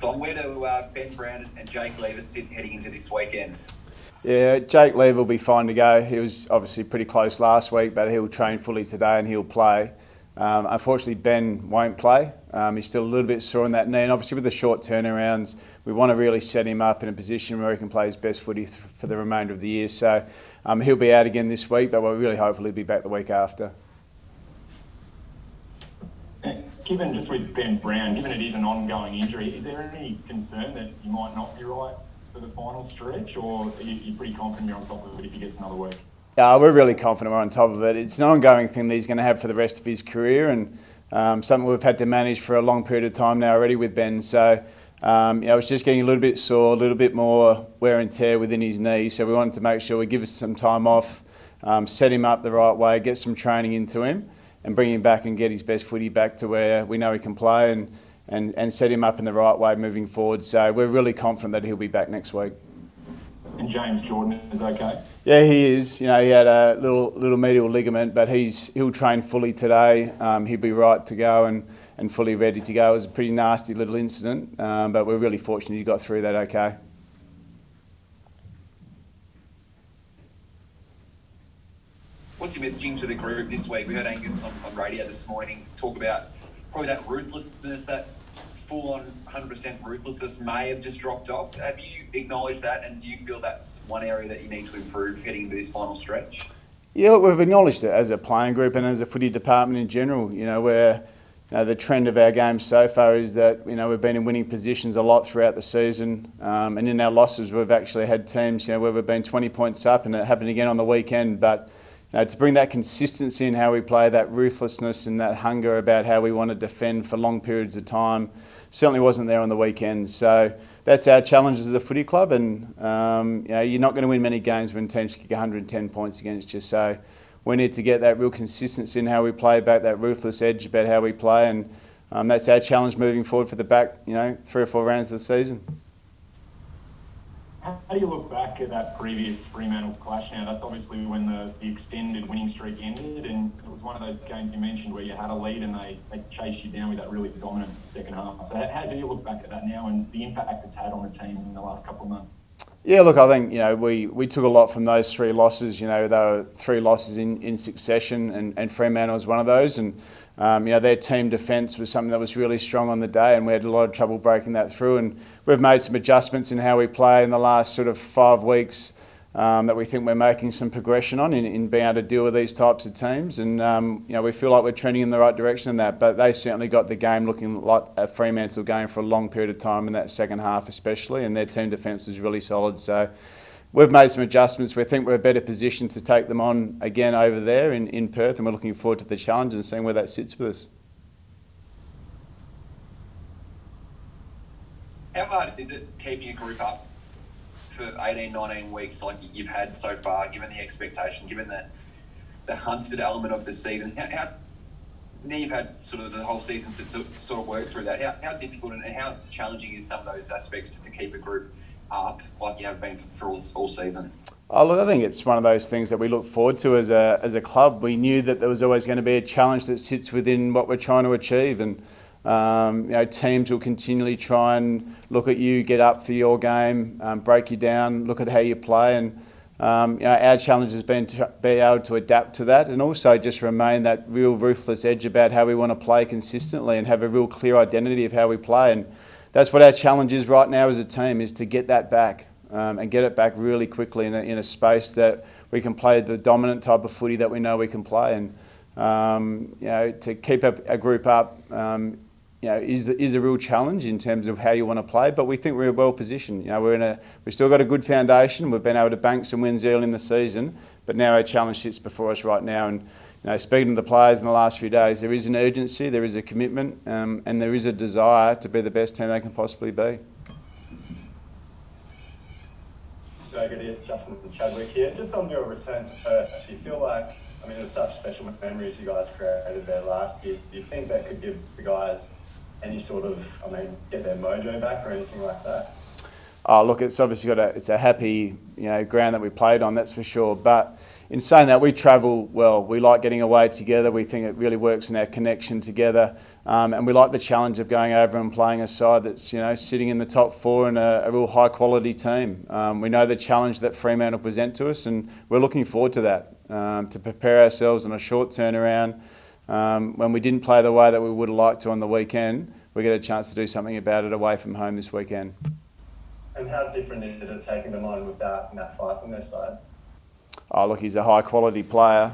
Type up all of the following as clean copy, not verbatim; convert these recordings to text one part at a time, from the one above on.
So where do Ben Brown and Jake Lever sit heading into this weekend? Yeah, Jake Lever will be fine to go. He was obviously pretty close last week, but he'll train fully today and he'll play. Unfortunately, Ben won't play. He's still a little bit sore in that knee, and obviously with the short turnarounds, we want to really set him up in a position where he can play his best footy for the remainder of the year. So he'll be out again this week, but we're really hopefully he'll be back the week after. Given just with Ben Brown, given it is an ongoing injury, is there any concern that he might not be right for the final stretch, or are you pretty confident you're on top of it if he gets another week? We're really confident we're on top of it. It's an ongoing thing that he's going to have for the rest of his career, and something we've had to manage for a long period of time now already with Ben. So, it's just getting a little bit sore, a little bit more wear and tear within his knee. So we wanted to make sure we give us some time off, set him up the right way, get some training into him, and bring him back and get his best footy back to where we know he can play, and set him up in the right way moving forward. So we're really confident that he'll be back next week. And James Jordan is okay? Yeah, he is. He had a little medial ligament, but he'll train fully today. He'll be right to go and fully ready to go. It was a pretty nasty little incident, but we're really fortunate he got through that okay. What's your messaging to the group this week? We heard Angus on radio this morning talk about probably that ruthlessness, that full-on 100% ruthlessness may have just dropped off. Have you acknowledged that, and do you feel that's one area that you need to improve heading into this final stretch? Yeah, look, we've acknowledged it as a playing group and as a footy department in general. Where the trend of our game so far is that we've been in winning positions a lot throughout the season, and in our losses we've actually had teams where we've been 20 points up, and it happened again on the weekend. But to bring that consistency in how we play, that ruthlessness and that hunger about how we want to defend for long periods of time, certainly wasn't there on the weekend. So that's our challenge as a footy club, and you're not going to win many games when teams kick 110 points against you. So we need to get that real consistency in how we play back, that ruthless edge about how we play, and that's our challenge moving forward for the back 3 or 4 rounds of the season. How do you look back at that previous Fremantle clash now? That's obviously when the extended winning streak ended, and it was one of those games you mentioned where you had a lead and they chased you down with that really dominant second half. So how do you look back at that now and the impact it's had on the team in the last couple of months? Yeah, look, I think we took a lot from those 3 losses. They were 3 losses in succession, and Fremantle was one of those. And their team defence was something that was really strong on the day, and we had a lot of trouble breaking that through. And we've made some adjustments in how we play in the last sort of 5 weeks that we think we're making some progression on in being able to deal with these types of teams. And we feel like we're trending in the right direction in that. But they certainly got the game looking like a Fremantle game for a long period of time in that second half especially, and their team defence was really solid. So we've made some adjustments. We think we're better positioned to take them on again over there in Perth, and we're looking forward to the challenge and seeing where that sits with us. How hard is it keeping a group up for 18, 19 weeks like you've had so far, given the expectation, given the hunted element of the season? How now you've had sort of the whole season to sort of work through that. How difficult and how challenging is some of those aspects to keep a group up like you have been for all season? Oh, look, I think it's one of those things that we look forward to as a club. We knew that there was always going to be a challenge that sits within what we're trying to achieve, and teams will continually try and look at you, get up for your game, break you down, look at how you play, and our challenge has been to be able to adapt to that, and also just remain that real ruthless edge about how we want to play consistently and have a real clear identity of how we play. And that's what our challenge is right now as a team, is to get that back and get it back really quickly in a space that we can play the dominant type of footy that we know we can play. And to keep a group up is a real challenge in terms of how you want to play, but we think we're well positioned. We've still got a good foundation. We've been able to bank some wins early in the season, but now our challenge sits before us right now. And speaking to the players in the last few days, there is an urgency, there is a commitment, and there is a desire to be the best team they can possibly be. Good, it's Justin Chadwick here. Just on your return to Perth, do you feel like, there's such special memories you guys created there last year. Do you think that could give the guys any sort of, get their mojo back or anything like that? Oh, look, it's obviously it's a happy, ground that we played on, that's for sure. But in saying that, we travel well. We like getting away together. We think it really works in our connection together. And we like the challenge of going over and playing a side that's, sitting in the top four and a real high quality team. We know the challenge that Fremantle present to us, and we're looking forward to that, to prepare ourselves on a short turnaround. When we didn't play the way that we would have liked to on the weekend, we get a chance to do something about it away from home this weekend. And how different is it taking them on without Nat Fyfe on their side? Oh, look, he's a high quality player.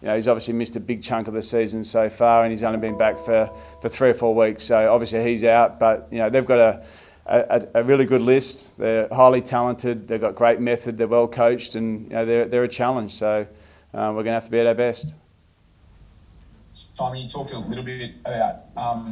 He's obviously missed a big chunk of the season so far, and he's only been back for 3 or 4 weeks. So obviously he's out, but they've got a really good list. They're highly talented. They've got great method. They're well coached, and they're a challenge. So we're going to have to be at our best. Simon, you talked a little bit about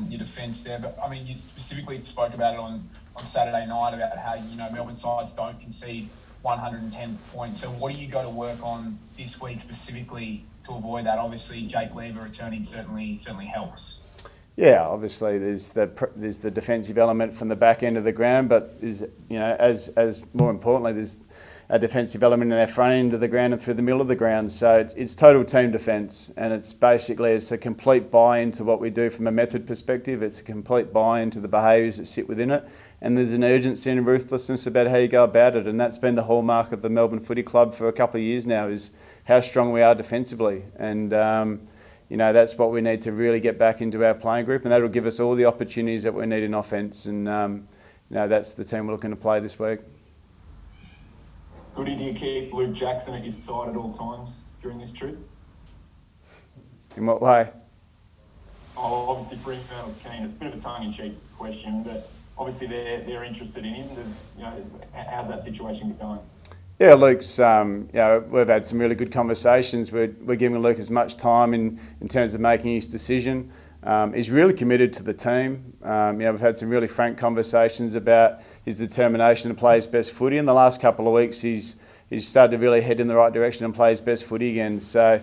your defence there, but you specifically spoke about it on Saturday night about how Melbourne sides don't concede 110 points. So what do you got to work on this week specifically to avoid that? Obviously, Jake Lever returning certainly helps. Yeah, obviously there's the defensive element from the back end of the ground, but as more importantly, there's a defensive element in our front end of the ground and through the middle of the ground. So it's total team defence, and it's a complete buy-in to what we do from a method perspective. It's a complete buy-in to the behaviours that sit within it, and there's an urgency and ruthlessness about how you go about it, and that's been the hallmark of the Melbourne Footy Club for a couple of years now, is how strong we are defensively. And that's what we need to really get back into our playing group, and that'll give us all the opportunities that we need in offence. And that's the team we're looking to play this week. Goody, do you keep Luke Jackson at your side at all times during this trip? In what way? Oh, obviously Fremantle's keen. It's a bit of a tongue-in-cheek question, but obviously they're interested in him. How's that situation going? Yeah, Luke's. We've had some really good conversations. We're giving Luke as much time in terms of making his decision. He's really committed to the team. We've had some really frank conversations about his determination to play his best footy. In the last couple of weeks, he's started to really head in the right direction and play his best footy again. So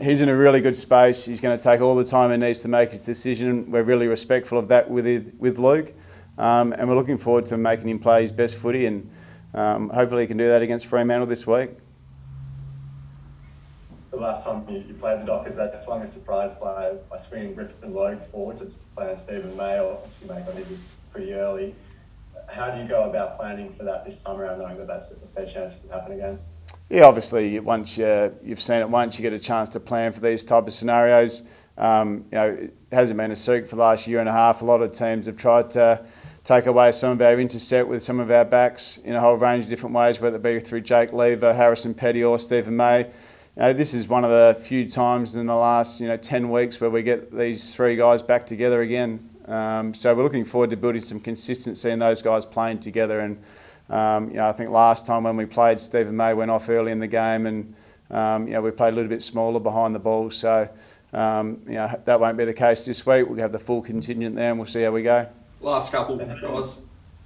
he's in a really good space. He's going to take all the time he needs to make his decision. We're really respectful of that with Luke, and we're looking forward to making him play his best footy, and hopefully he can do that against Fremantle this week. The last time you played the Dockers, they swung a surprise by swinging Griffin Logue forwards. It's playing Stephen May, obviously May got injured pretty early. How do you go about planning for that this time around, knowing that that's a fair chance it can happen again? Yeah, obviously once you've seen it once, you get a chance to plan for these type of scenarios. It hasn't been a secret for the last year and a half. A lot of teams have tried to take away some of our intercept with some of our backs in a whole range of different ways, whether it be through Jake Lever, Harrison Petty or Stephen May. This is one of the few times in the last 10 weeks where we get these three guys back together again. So we're looking forward to building some consistency in those guys playing together. And I think last time when we played, Stephen May went off early in the game, and we played a little bit smaller behind the ball. So that won't be the case this week. We'll have the full contingent there, and we'll see how we go. Last couple, guys.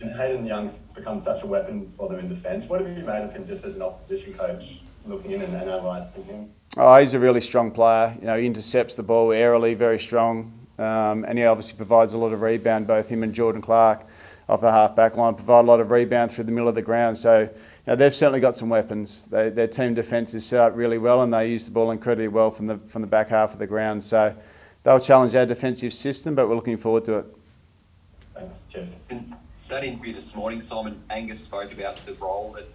And Hayden Young's become such a weapon for them in defence. What have you made of him just as an opposition coach, looking in and analysing him? Oh, he's a really strong player. He intercepts the ball airily, very strong. And he obviously provides a lot of rebound. Both him and Jordan Clark off the half-back line provide a lot of rebound through the middle of the ground. So they've certainly got some weapons. Their team defence is set up really well, and they use the ball incredibly well from the back half of the ground. So they'll challenge our defensive system, but we're looking forward to it. Thanks. Cheers. In that interview this morning, Simon, Angus spoke about the role that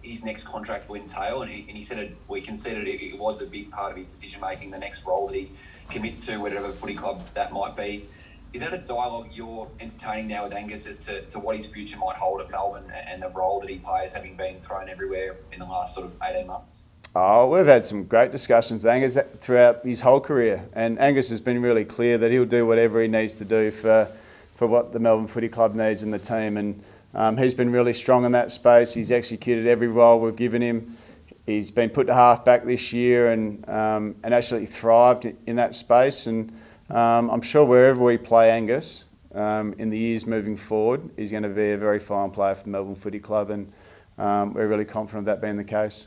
his next contract will entail, and he said we considered it was a big part of his decision making, the next role that he commits to, whatever footy club that might be. Is that a dialogue you're entertaining now with Angus as to what his future might hold at Melbourne and the role that he plays, having been thrown everywhere in the last sort of 18 months? Oh, we've had some great discussions with Angus throughout his whole career, and Angus has been really clear that he'll do whatever he needs to do for what the Melbourne Footy Club needs and the team, and he's been really strong in that space. He's executed every role we've given him. He's been put to half-back this year and actually thrived in that space, and I'm sure wherever we play Angus in the years moving forward, he's going to be a very fine player for the Melbourne Footy Club, and we're really confident of that being the case.